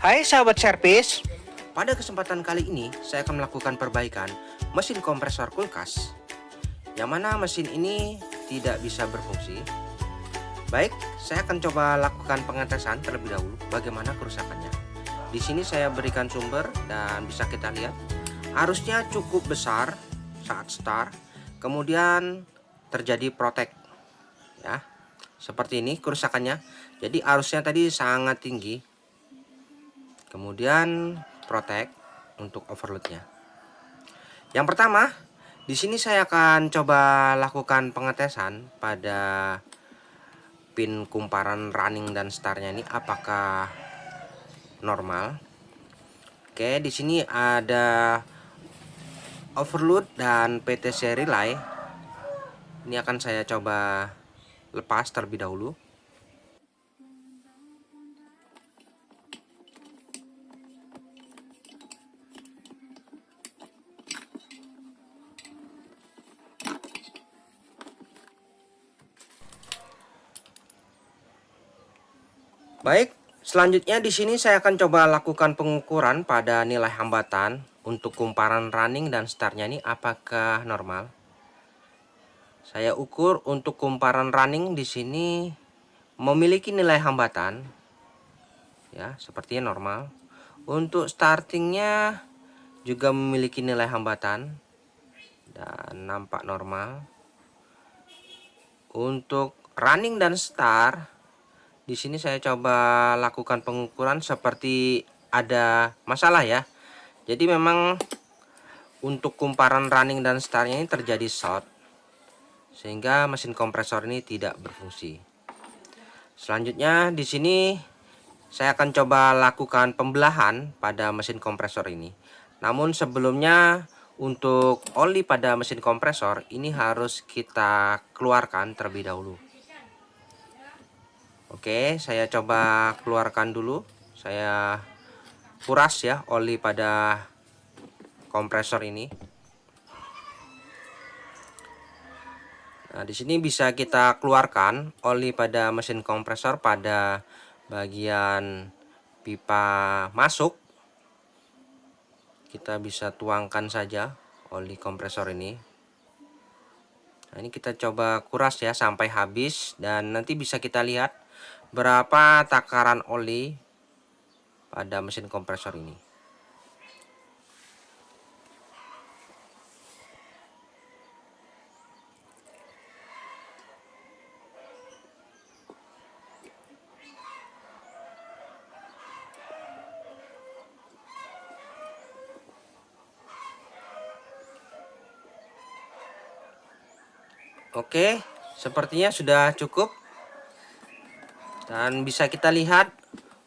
Hai sahabat servis. Pada kesempatan kali ini, saya akan melakukan perbaikan mesin kompresor kulkas, yang mana mesin ini tidak bisa berfungsi. Baik, saya akan coba lakukan pengetesan terlebih dahulu bagaimana kerusakannya. Di sini saya berikan sumber dan bisa kita lihat arusnya cukup besar saat start, kemudian terjadi protek, ya. Seperti ini kerusakannya. Jadi arusnya tadi sangat tinggi, kemudian protek untuk overloadnya. Yang pertama, di sini saya akan coba lakukan pengetesan pada pin kumparan running dan startnya ini apakah normal. Oke, di sini ada overload dan PTC relay. Ini akan saya coba lepas terlebih dahulu. Baik, selanjutnya di sini saya akan coba lakukan pengukuran pada nilai hambatan untuk kumparan running dan startnya ini apakah normal. Saya ukur untuk kumparan running di sini memiliki nilai hambatan, ya, sepertinya normal. Untuk startingnya juga memiliki nilai hambatan dan nampak normal. Untuk running dan start, di sini saya coba lakukan pengukuran seperti ada masalah, ya. Jadi memang untuk kumparan running dan startnya ini terjadi short, sehingga mesin kompresor ini tidak berfungsi. Selanjutnya di sini saya akan coba lakukan pembelahan pada mesin kompresor ini. Namun sebelumnya untuk oli pada mesin kompresor ini harus kita keluarkan terlebih dahulu. Oke, saya coba keluarkan dulu. Saya kuras ya oli pada kompresor ini. Nah, di sini bisa kita keluarkan oli pada mesin kompresor pada bagian pipa masuk. Kita bisa tuangkan saja oli kompresor ini. Nah, ini kita coba kuras ya sampai habis dan nanti bisa kita lihat berapa takaran oli pada mesin kompresor ini. Oke, sepertinya sudah cukup. Dan bisa kita lihat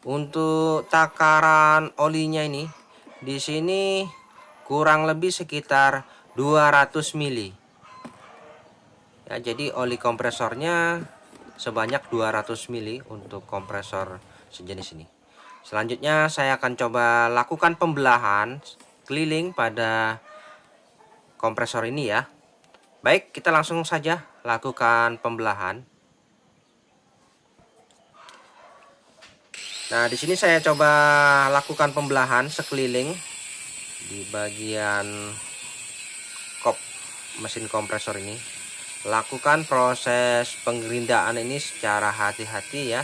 untuk takaran olinya ini di sini kurang lebih sekitar 200 mili. Ya, jadi oli kompresornya sebanyak 200 mili untuk kompresor sejenis ini. Selanjutnya saya akan coba lakukan pembelahan keliling pada kompresor ini ya. Baik, kita langsung saja lakukan pembelahan. Nah, di sini saya coba lakukan pembelahan sekeliling di bagian kop mesin kompresor ini. Lakukan proses penggerindaan ini secara hati-hati ya.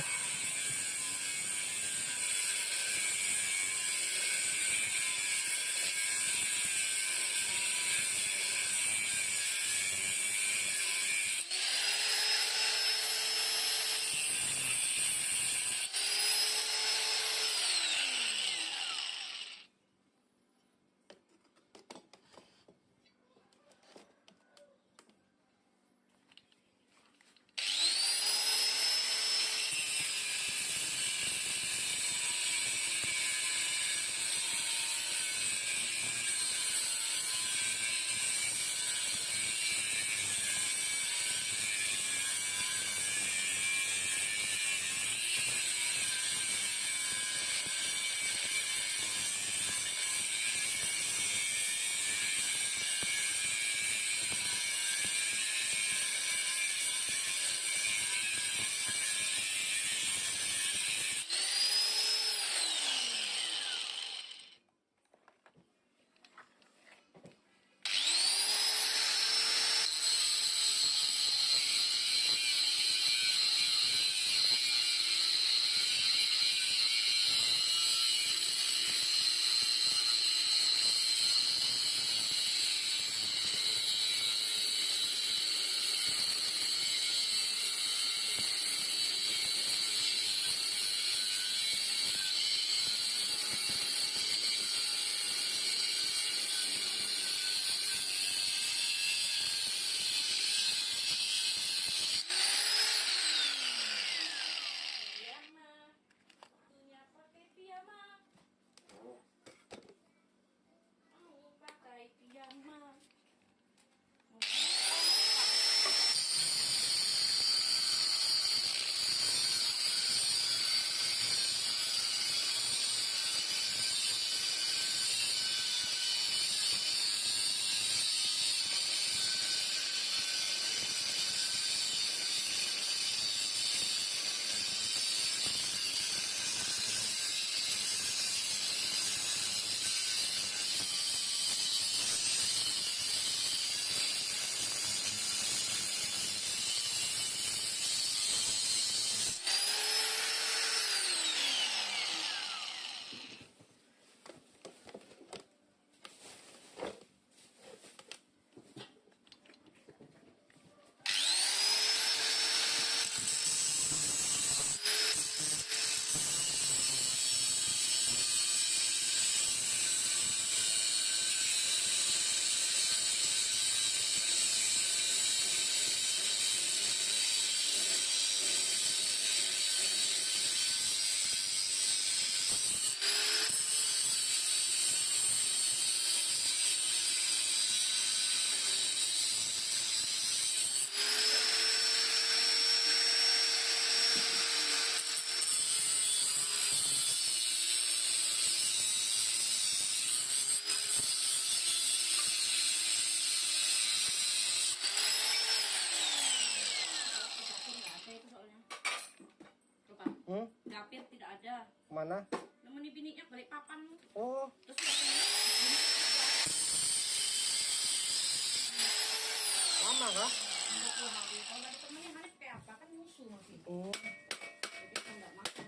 ada. Mana? Nemeni bininya balik papan. Oh. Terus Lama kah? kalau ada temennya Hanif kayak apa kan musuh masih. Oh. Jadi kan nggak makan.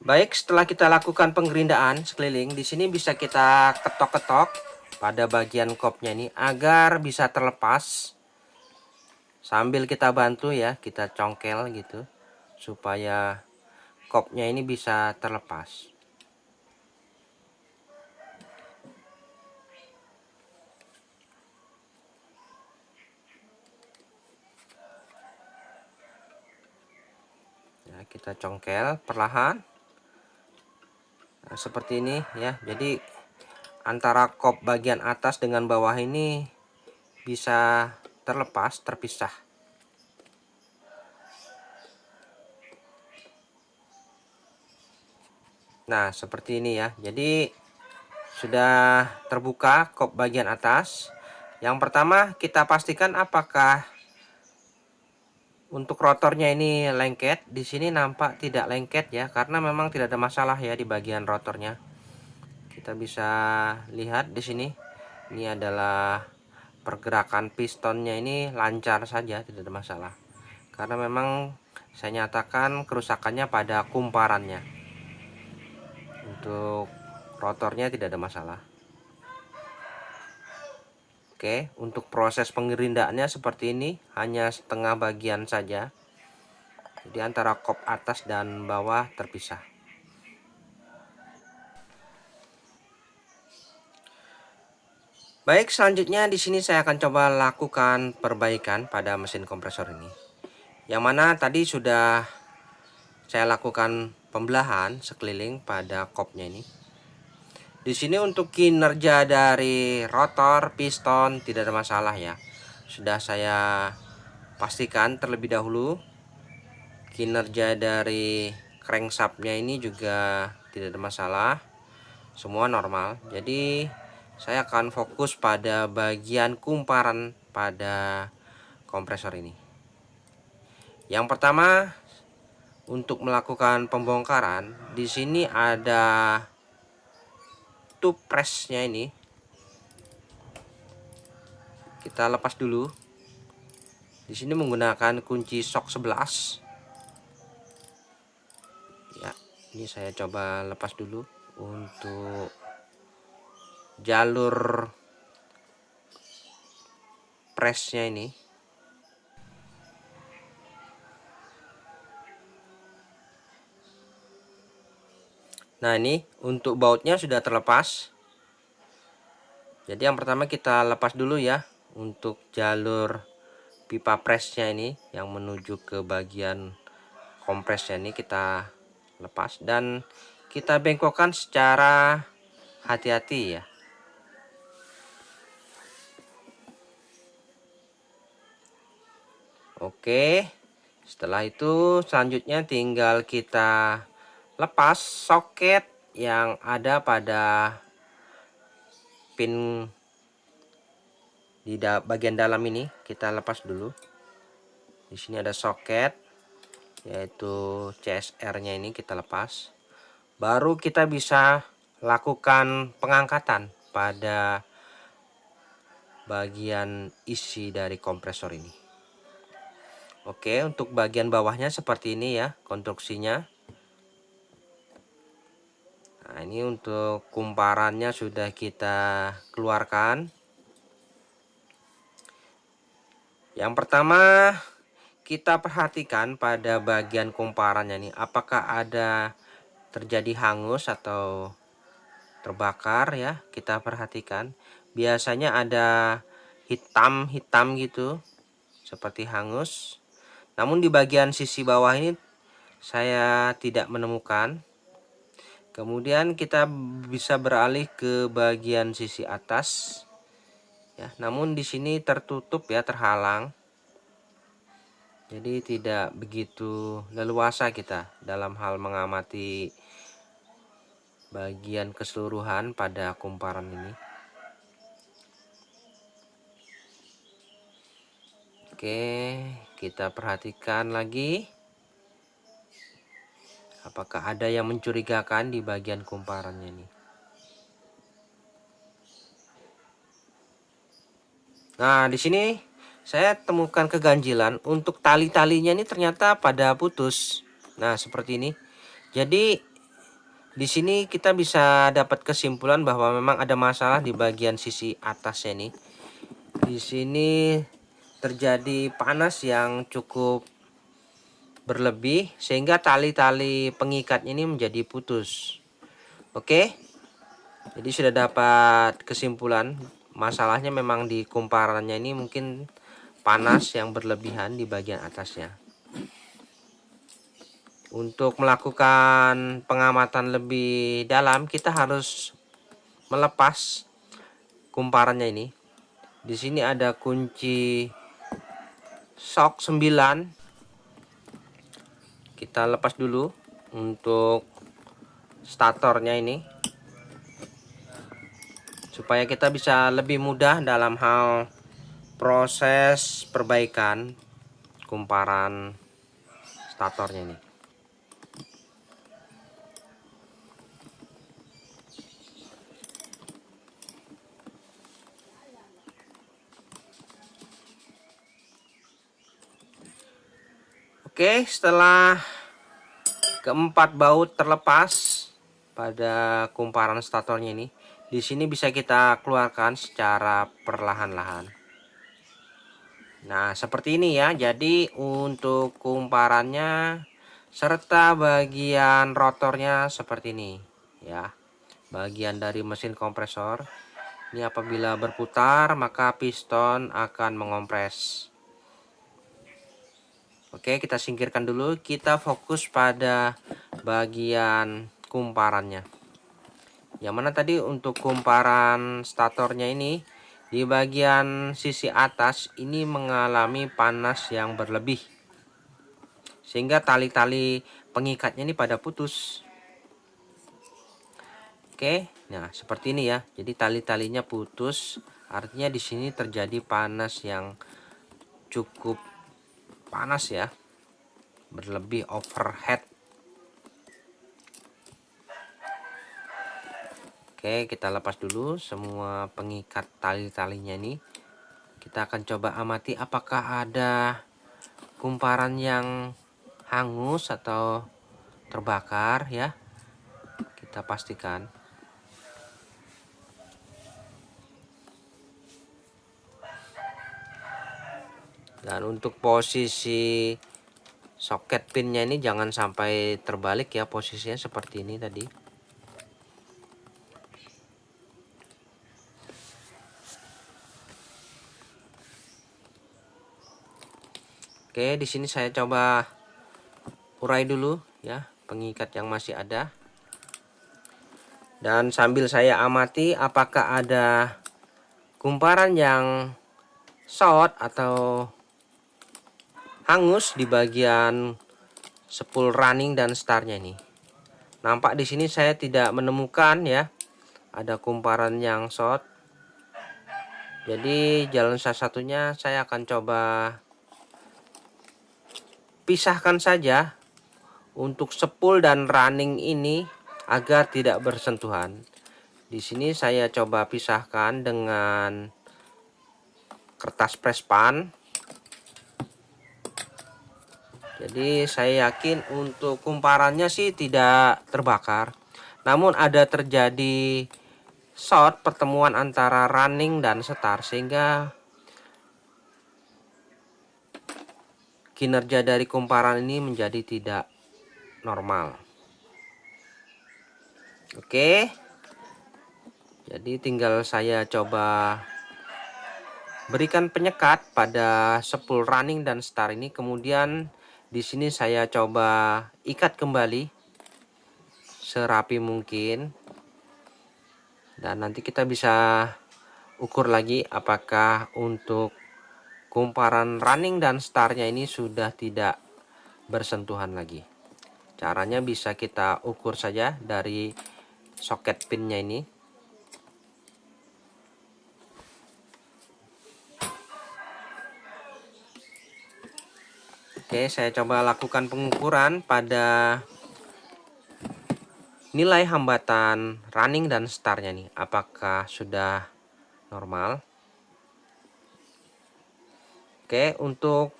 Baik, setelah kita lakukan penggerindaan sekeliling, di sini bisa kita ketok-ketok pada bagian kopnya ini agar bisa terlepas. Sambil kita bantu ya, kita congkel gitu supaya kopnya ini bisa terlepas. Ya, kita congkel perlahan. Nah, seperti ini ya. Jadi antara kop bagian atas dengan bawah ini bisa terlepas, terpisah. Nah, seperti ini ya. Jadi sudah terbuka kop bagian atas. Yang pertama kita pastikan apakah untuk rotornya ini lengket. Di sini nampak tidak lengket ya, karena memang tidak ada masalah ya di bagian rotornya. Kita bisa lihat di sini. Ini adalah pergerakan pistonnya ini lancar saja, tidak ada masalah. Karena memang saya nyatakan kerusakannya pada kumparannya. Untuk rotornya tidak ada masalah. Oke, untuk proses pengerindaannya seperti ini, hanya setengah bagian saja. Jadi antara kop atas dan bawah terpisah. Baik, selanjutnya di sini saya akan coba lakukan perbaikan pada mesin kompresor ini. Yang mana tadi sudah saya lakukan pembelahan sekeliling pada kopnya ini. Di sini untuk kinerja dari rotor, piston tidak ada masalah ya. Sudah saya pastikan terlebih dahulu. Kinerja dari crankshaftnya ini juga tidak ada masalah. Semua normal. Jadi saya akan fokus pada bagian kumparan pada kompresor ini. Yang pertama, untuk melakukan pembongkaran, di sini ada tube pressnya ini. Kita lepas dulu. Di sini menggunakan kunci shock 11. Ya, ini saya coba lepas dulu untuk jalur pressnya ini. Nah, ini untuk bautnya sudah terlepas. Jadi yang pertama kita lepas dulu ya untuk jalur pipa pressnya ini yang menuju ke bagian kompresnya ini kita lepas dan kita bengkokkan secara hati-hati ya. Oke, setelah itu selanjutnya tinggal kita lepas soket yang ada pada pin di bagian dalam ini. Kita lepas dulu. Di sini ada soket yaitu CSR-nya ini kita lepas. Baru kita bisa lakukan pengangkatan pada bagian isi dari kompresor ini. Oke, untuk bagian bawahnya seperti ini ya konstruksinya. Nah, ini untuk kumparannya sudah kita keluarkan. Yang pertama, kita perhatikan pada bagian kumparannya nih, apakah ada terjadi hangus atau terbakar ya. Kita perhatikan, biasanya ada hitam-hitam gitu seperti hangus. Namun di bagian sisi bawah ini saya tidak menemukan. Kemudian kita bisa beralih ke bagian sisi atas ya, namun di sini tertutup ya, terhalang. Jadi tidak begitu leluasa kita dalam hal mengamati bagian keseluruhan pada kumparan ini. Oke, kita perhatikan lagi. Apakah ada yang mencurigakan di bagian kumparannya ini? Nah, di sini saya temukan keganjilan untuk tali-talinya ini ternyata pada putus. Nah, seperti ini. Jadi di sini kita bisa dapat kesimpulan bahwa memang ada masalah di bagian sisi atasnya nih. Di sini terjadi panas yang cukup berlebih sehingga tali-tali pengikatnya ini menjadi putus. Oke. Jadi sudah dapat kesimpulan, masalahnya memang di kumparannya ini mungkin panas yang berlebihan di bagian atasnya. Untuk melakukan pengamatan lebih dalam, kita harus melepas kumparannya ini. Di sini ada kunci shock 9. Kita lepas dulu untuk statornya ini, supaya kita bisa lebih mudah dalam hal proses perbaikan kumparan statornya ini. Oke, setelah keempat baut terlepas pada kumparan statornya ini, di sini bisa kita keluarkan secara perlahan-lahan. Nah, seperti ini ya. Jadi untuk kumparannya serta bagian rotornya seperti ini ya. Bagian dari mesin kompresor ini apabila berputar maka piston akan mengompres. Oke, kita singkirkan dulu. Kita fokus pada bagian kumparannya. Yang mana tadi untuk kumparan statornya ini, di bagian sisi atas ini mengalami panas yang berlebih, sehingga tali-tali pengikatnya ini pada putus. Oke, nah seperti ini ya. Jadi tali-talinya putus, artinya di sini terjadi panas yang cukup panas ya, berlebih, overhead. Oke, kita lepas dulu semua pengikat tali-talinya ini. Kita akan coba amati apakah ada kumparan yang hangus atau terbakar ya. Kita pastikan. Dan untuk posisi soket pinnya ini jangan sampai terbalik ya, posisinya seperti ini tadi. Oke, di sini saya coba urai dulu ya pengikat yang masih ada. Dan sambil saya amati apakah ada kumparan yang short atau hangus di bagian spool running dan startnya ini. Nampak di sini saya tidak menemukan ya ada kumparan yang short. Jadi jalan satu-satunya saya akan coba pisahkan saja untuk spool dan running ini agar tidak bersentuhan. Di sini saya coba pisahkan dengan kertas press pan. Jadi saya yakin untuk kumparannya sih tidak terbakar, namun ada terjadi short pertemuan antara running dan start sehingga kinerja dari kumparan ini menjadi tidak normal. Oke, jadi tinggal saya coba berikan penyekat pada spool running dan start ini, kemudian di sini saya coba ikat kembali serapi mungkin, dan nanti kita bisa ukur lagi apakah untuk kumparan running dan startnya ini sudah tidak bersentuhan lagi. Caranya bisa kita ukur saja dari soket pinnya ini. Oke, saya coba lakukan pengukuran pada nilai hambatan running dan startnya nih, apakah sudah normal. Oke, untuk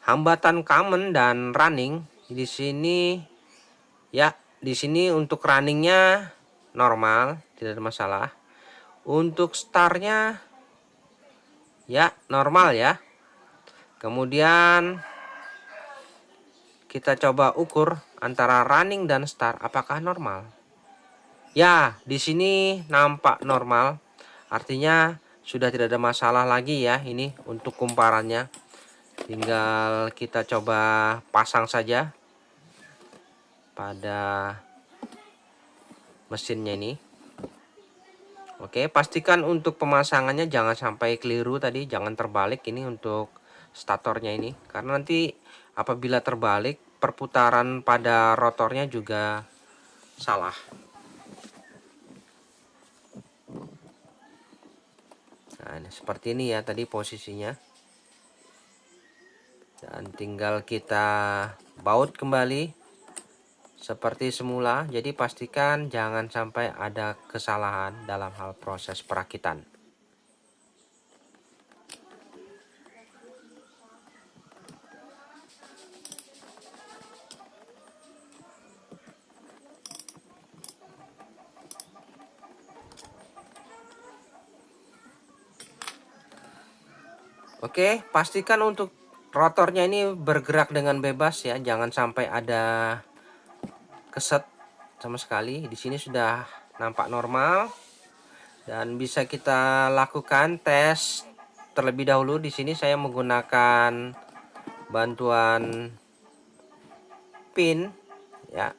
hambatan common dan running di sini ya, di sini untuk runningnya normal, tidak ada masalah. Untuk startnya ya normal ya. Kemudian kita coba ukur antara running dan start apakah normal. Ya, di sini nampak normal. Artinya sudah tidak ada masalah lagi ya ini untuk kumparannya. Tinggal kita coba pasang saja pada mesinnya ini. Oke, pastikan untuk pemasangannya jangan sampai keliru tadi, jangan terbalik ini untuk statornya ini, karena nanti apabila terbalik perputaran pada rotornya juga salah. Nah, seperti ini ya tadi posisinya. Dan tinggal kita baut kembali seperti semula. Jadi pastikan jangan sampai ada kesalahan dalam hal proses perakitan. Oke, pastikan untuk rotornya ini bergerak dengan bebas ya, jangan sampai ada keset sama sekali. Di sini sudah nampak normal dan bisa kita lakukan tes terlebih dahulu. Di sini saya menggunakan bantuan pin ya.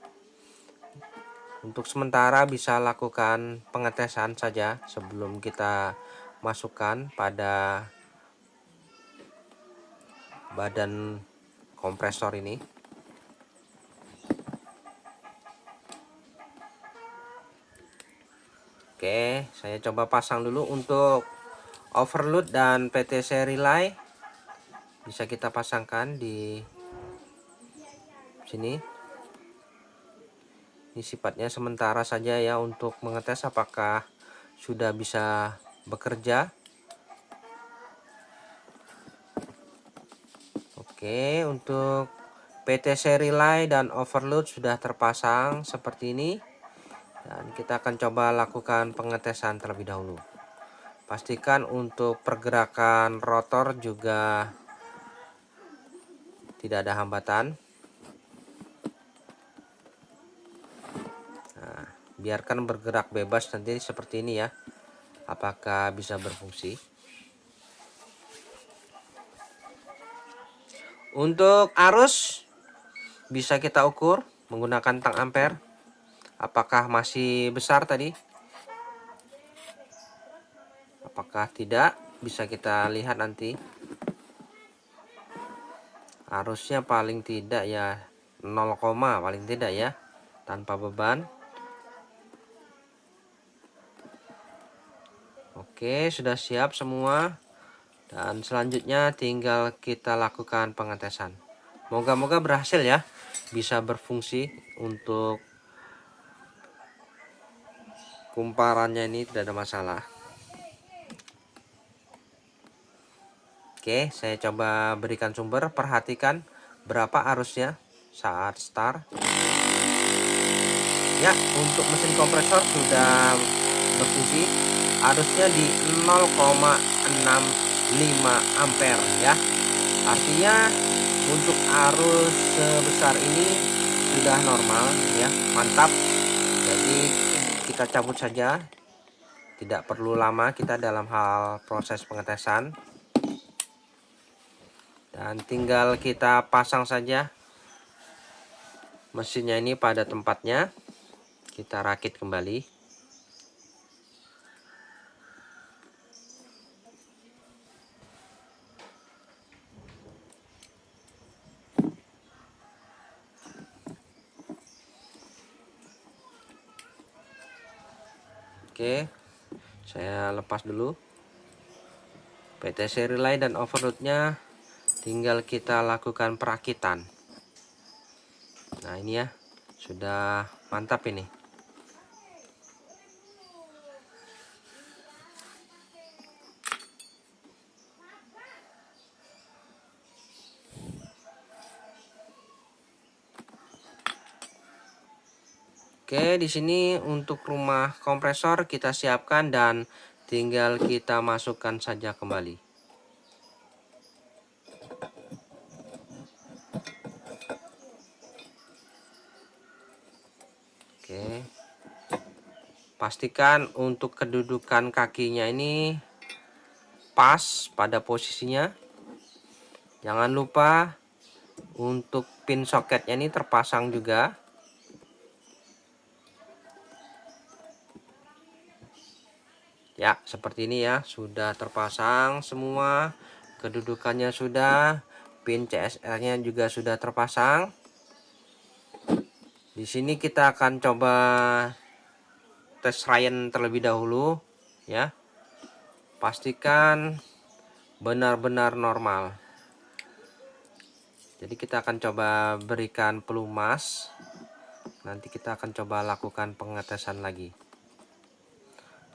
Untuk sementara bisa lakukan pengetesan saja sebelum kita masukkan pada badan kompresor ini. Oke, saya coba pasang dulu untuk overload dan PTC relay. Bisa kita pasangkan di sini. Ini sifatnya sementara saja ya untuk mengetes apakah sudah bisa bekerja. Oke, untuk PTC relay dan overload sudah terpasang seperti ini. Dan kita akan coba lakukan pengetesan terlebih dahulu. Pastikan untuk pergerakan rotor juga tidak ada hambatan. Nah, biarkan bergerak bebas nanti seperti ini ya. Apakah bisa berfungsi? Untuk arus bisa kita ukur menggunakan tang ampere. Apakah masih besar tadi? Apakah tidak? Bisa kita lihat nanti. Arusnya paling tidak ya 0, paling tidak ya, tanpa beban. Oke, sudah siap semua. Dan selanjutnya tinggal kita lakukan pengetesan. Moga-moga berhasil ya, bisa berfungsi untuk kumparannya ini tidak ada masalah. Oke, saya coba berikan sumber, perhatikan berapa arusnya saat start. Ya, untuk mesin kompresor sudah berfungsi, arusnya di 0,65 ampere ya. Artinya untuk arus sebesar ini sudah normal ya, mantap. Jadi kita cabut saja, tidak perlu lama kita dalam hal proses pengetesan, dan tinggal kita pasang saja mesinnya ini pada tempatnya. Kita rakit kembali. Oke, saya lepas dulu. PTC relay dan overloadnya tinggal kita lakukan perakitan. Nah ini ya, sudah mantap ini. Oke, di sini untuk rumah kompresor kita siapkan dan tinggal kita masukkan saja kembali. Oke. Pastikan untuk kedudukan kakinya ini pas pada posisinya. Jangan lupa untuk pin soketnya ini terpasang juga. Ya, seperti ini ya, sudah terpasang semua. Kedudukannya sudah, pin CSR-nya juga sudah terpasang. Di sini kita akan coba tes Ryan terlebih dahulu ya. Pastikan benar-benar normal. Jadi kita akan coba berikan pelumas. Nanti kita akan coba lakukan pengetesan lagi.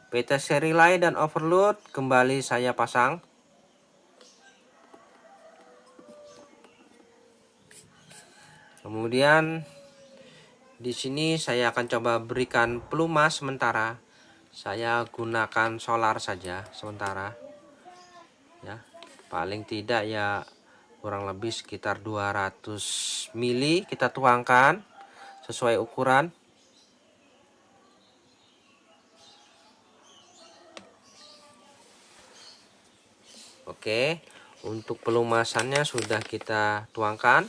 PTC relay dan overload kembali saya pasang. Kemudian di sini saya akan coba berikan pelumas sementara. Saya gunakan solar saja sementara. Ya, paling tidak ya kurang lebih sekitar 200 mili kita tuangkan sesuai ukuran. Oke, untuk pelumasannya sudah kita tuangkan.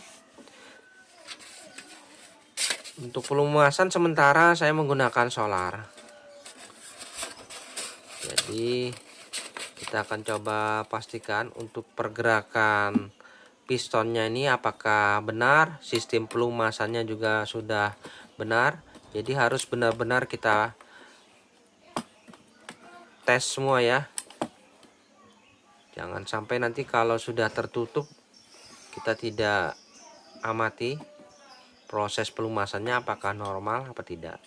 Untuk pelumasan sementara saya menggunakan solar. Jadi kita akan coba pastikan untuk pergerakan pistonnya ini apakah benar, sistem pelumasannya juga sudah benar. Jadi harus benar-benar kita tes semua ya. Jangan sampai nanti kalau sudah tertutup kita tidak amati proses pelumasannya apakah normal apa tidak.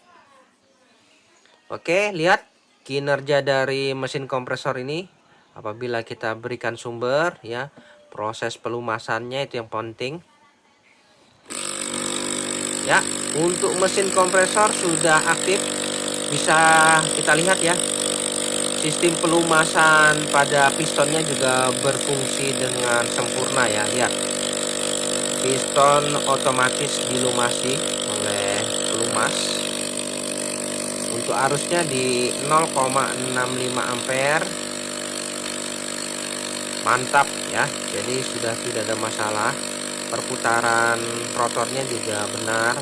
Oke, lihat kinerja dari mesin kompresor ini. Apabila kita berikan sumber ya, proses pelumasannya itu yang penting. Ya, untuk mesin kompresor sudah aktif. Bisa kita lihat ya. Sistem pelumasan pada pistonnya juga berfungsi dengan sempurna ya. Lihat, piston otomatis dilumasi oleh pelumas. Untuk arusnya di 0,65 ampere. Mantap ya. Jadi sudah tidak ada masalah. Perputaran rotornya juga benar.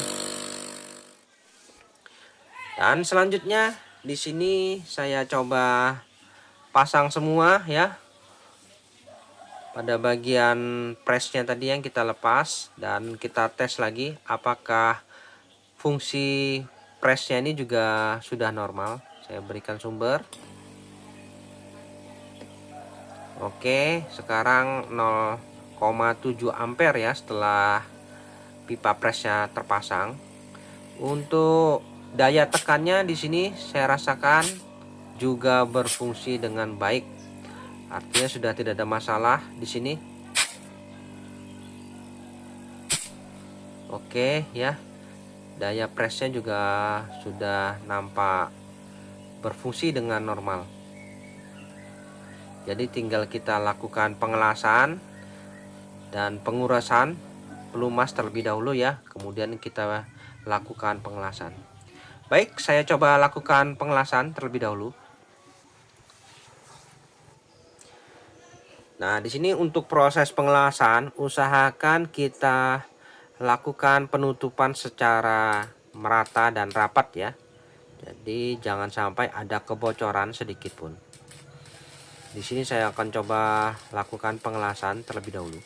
Dan selanjutnya di sini saya coba pasang semua ya. Pada bagian presnya tadi yang kita lepas dan kita tes lagi apakah fungsi presnya ini juga sudah normal. Saya berikan sumber. Oke, sekarang 0,7 ampere ya setelah pipa presnya terpasang. Untuk daya tekannya di sini saya rasakan juga berfungsi dengan baik. Artinya sudah tidak ada masalah di sini. Oke ya, daya presnya juga sudah nampak berfungsi dengan normal. Jadi tinggal kita lakukan pengelasan dan pengurasan pelumas terlebih dahulu ya, kemudian kita lakukan pengelasan. Baik, saya coba lakukan pengelasan terlebih dahulu. Nah, di sini untuk proses pengelasan usahakan kita lakukan penutupan secara merata dan rapat ya. Jadi jangan sampai ada kebocoran sedikit pun. Di sini saya akan coba lakukan pengelasan terlebih dahulu.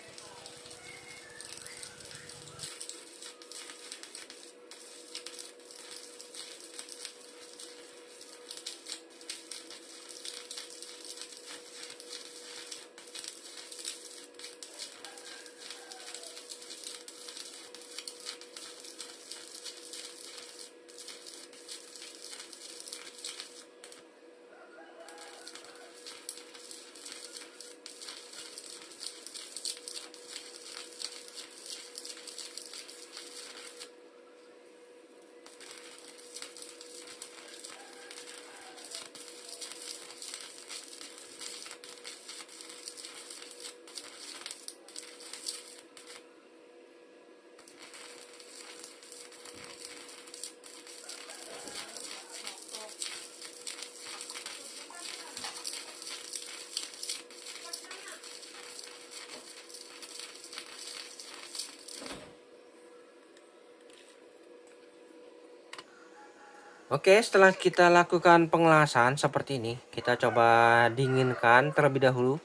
Oke, setelah kita lakukan pengelasan seperti ini, kita coba dinginkan terlebih dahulu.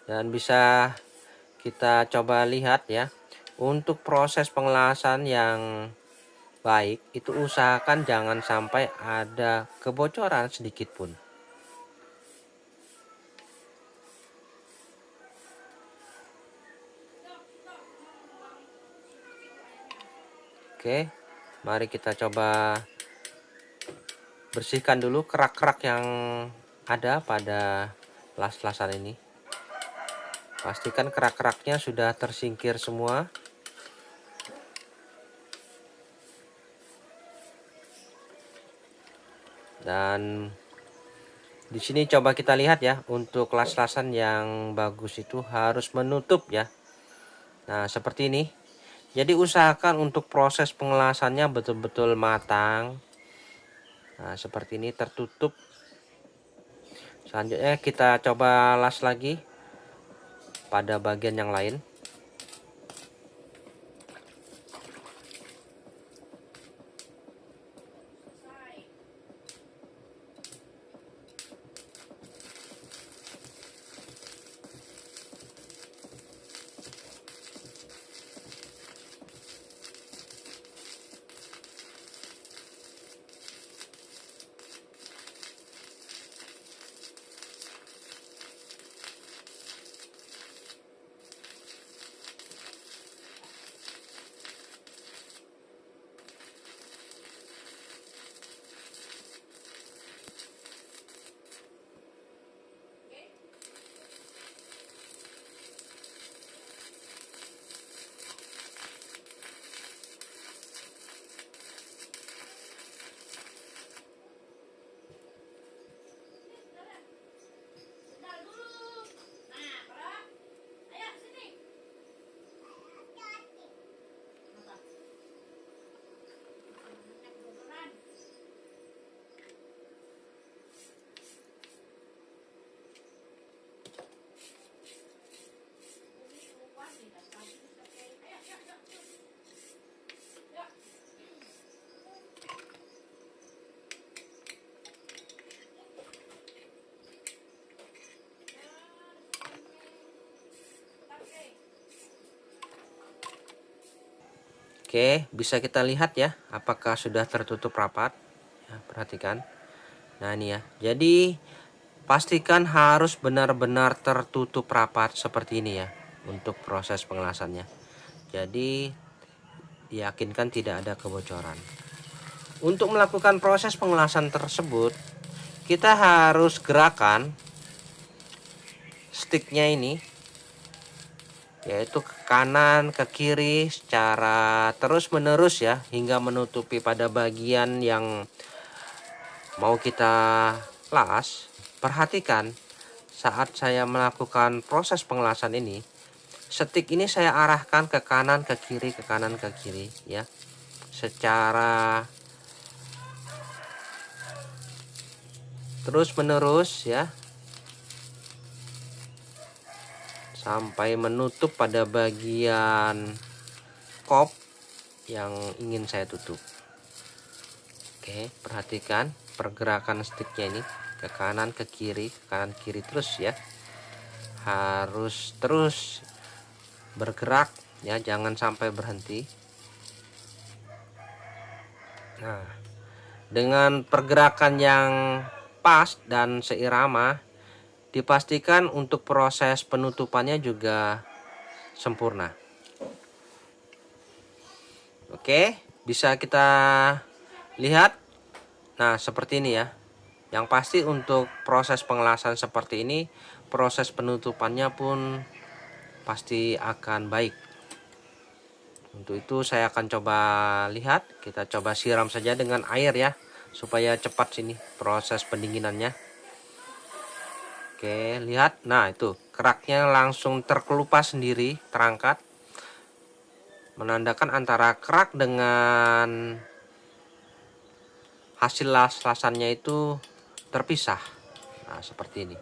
Dan bisa kita coba lihat ya, untuk proses pengelasan yang baik itu usahakan jangan sampai ada kebocoran sedikit pun. Oke, mari kita coba bersihkan dulu kerak-kerak yang ada pada las-lasan ini. Pastikan kerak-keraknya sudah tersingkir semua. Dan di sini coba kita lihat ya, untuk las-lasan yang bagus itu harus menutup ya. Nah, seperti ini. Jadi usahakan untuk proses pengelasannya betul-betul matang. Nah, seperti ini tertutup. Selanjutnya kita coba las lagi pada bagian yang lain. Oke, bisa kita lihat ya, apakah sudah tertutup rapat. Ya, perhatikan. Nah, ini ya. Jadi, pastikan harus benar-benar tertutup rapat seperti ini ya, untuk proses pengelasannya. Jadi, diyakinkan tidak ada kebocoran. Untuk melakukan proses pengelasan tersebut, kita harus gerakan sticknya ini. yaitu ke kanan ke kiri secara terus menerus ya, hingga menutupi pada bagian yang mau kita las. Perhatikan saat saya melakukan proses pengelasan ini, stik ini saya arahkan ke kanan ke kiri, ke kanan ke kiri ya, secara terus menerus ya, sampai menutup pada bagian kop yang ingin saya tutup. Oke, perhatikan pergerakan stiknya ini ke kanan ke kiri, ke kanan kiri terus ya, harus terus bergerak ya, jangan sampai berhenti. Nah, dengan pergerakan yang pas dan seirama, dipastikan untuk proses penutupannya juga sempurna. Oke, bisa kita lihat. Nah, seperti ini ya. Yang pasti untuk proses pengelasan seperti ini, proses penutupannya pun pasti akan baik. Untuk itu saya akan coba lihat, kita coba siram saja dengan air ya, supaya cepat sini proses pendinginannya. Oke, lihat. Nah, itu keraknya langsung terkelupas sendiri, terangkat. Menandakan antara kerak dengan hasil las-lasannya itu terpisah. Nah, seperti ini.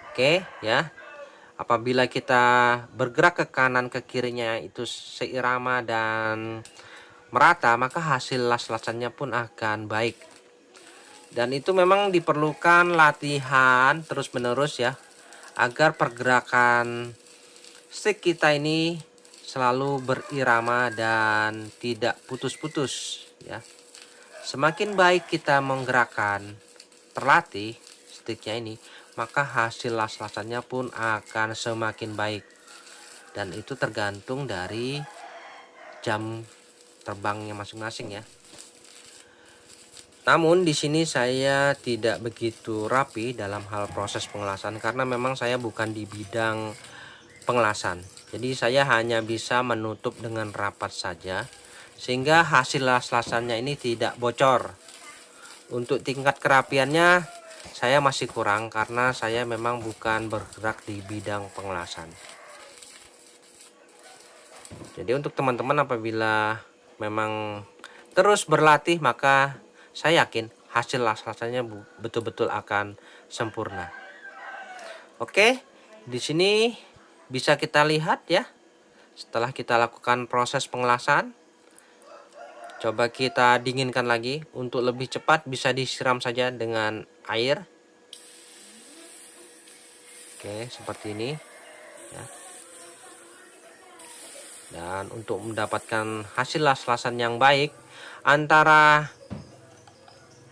Oke, ya. Apabila kita bergerak ke kanan ke kirinya itu seirama dan merata, maka hasil las-lasannya pun akan baik. Dan itu memang diperlukan latihan terus-menerus ya, agar pergerakan stik kita ini selalu berirama dan tidak putus-putus ya. Semakin baik kita menggerakkan, terlatih stiknya ini, maka hasil las-lasannya pun akan semakin baik. Dan itu tergantung dari jam terbangnya masing-masing ya. Namun di sini saya tidak begitu rapi dalam hal proses pengelasan, karena memang saya bukan di bidang pengelasan. Jadi saya hanya bisa menutup dengan rapat saja, sehingga hasil las-lasannya ini tidak bocor. Untuk tingkat kerapiannya saya masih kurang, karena saya memang bukan bergerak di bidang pengelasan. Jadi untuk teman-teman apabila memang terus berlatih, maka saya yakin hasil las-lasannya betul-betul akan sempurna. Oke, di sini bisa kita lihat ya, setelah kita lakukan proses pengelasan. Coba kita dinginkan lagi. Untuk lebih cepat bisa disiram saja dengan air. Oke, seperti ini ya. Dan untuk mendapatkan hasil las-lasan yang baik, antara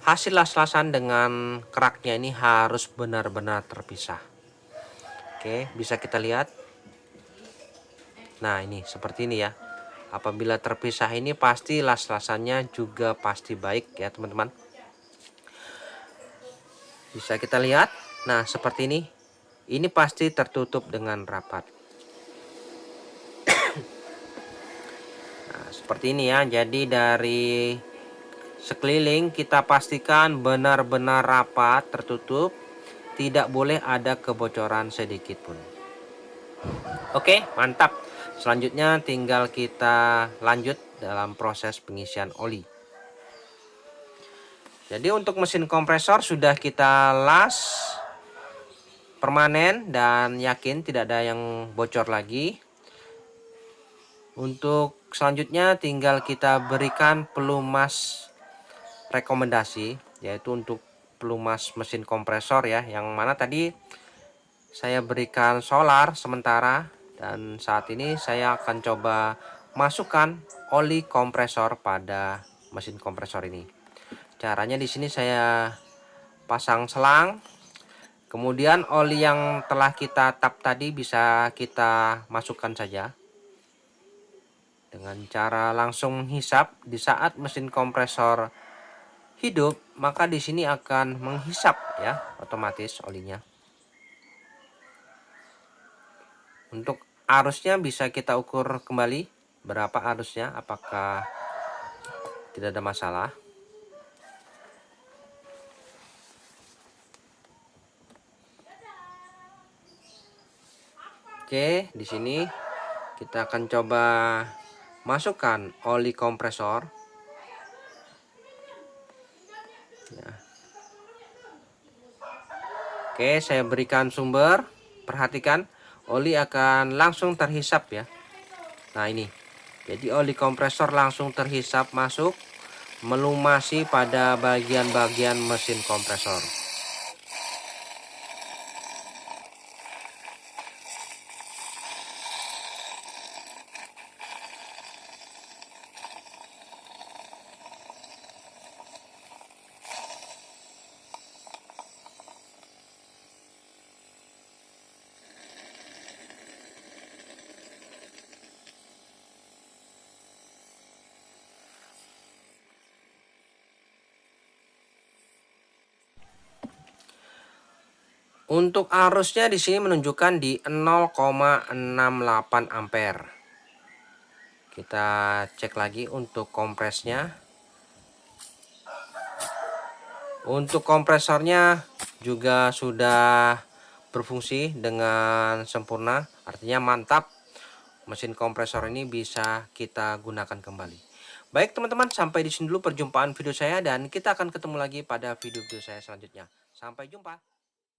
hasil las-lasan dengan keraknya ini harus benar-benar terpisah. Oke, bisa kita lihat. Nah, ini seperti ini ya. Apabila terpisah ini pasti las-lasannya juga pasti baik ya teman-teman. Bisa kita lihat. Nah, seperti ini. Ini pasti tertutup dengan rapat. Nah, seperti ini ya. Jadi dari sekeliling kita pastikan benar-benar rapat, tertutup. Tidak boleh ada kebocoran sedikit pun. Oke, mantap. Selanjutnya tinggal kita lanjut dalam proses pengisian oli. Jadi untuk mesin kompresor sudah kita las permanen dan yakin tidak ada yang bocor lagi. Untuk selanjutnya tinggal kita berikan pelumas rekomendasi, yaitu untuk pelumas mesin kompresor ya, yang mana tadi saya berikan solar sementara. Dan saat ini saya akan coba masukkan oli kompresor pada mesin kompresor ini. Caranya di sini saya pasang selang, kemudian oli yang telah kita tap tadi bisa kita masukkan saja. Dengan cara langsung menghisap, di saat mesin kompresor hidup, maka di sini akan menghisap ya, otomatis olinya. Untuk arusnya bisa kita ukur kembali berapa arusnya, apakah tidak ada masalah. Oke, di sini kita akan coba masukkan oli kompresor. Ya. Oke, saya berikan sumber. Perhatikan, oli akan langsung terhisap ya. Nah ini, jadi oli kompresor langsung terhisap masuk, melumasi pada bagian-bagian mesin kompresor. Untuk arusnya di sini menunjukkan di 0,68 ampere. Kita cek lagi untuk kompresnya. Untuk kompresornya juga sudah berfungsi dengan sempurna, artinya mantap. Mesin kompresor ini bisa kita gunakan kembali. Baik teman-teman, sampai di sini dulu perjumpaan video saya dan kita akan ketemu lagi pada video-video saya selanjutnya. Sampai jumpa.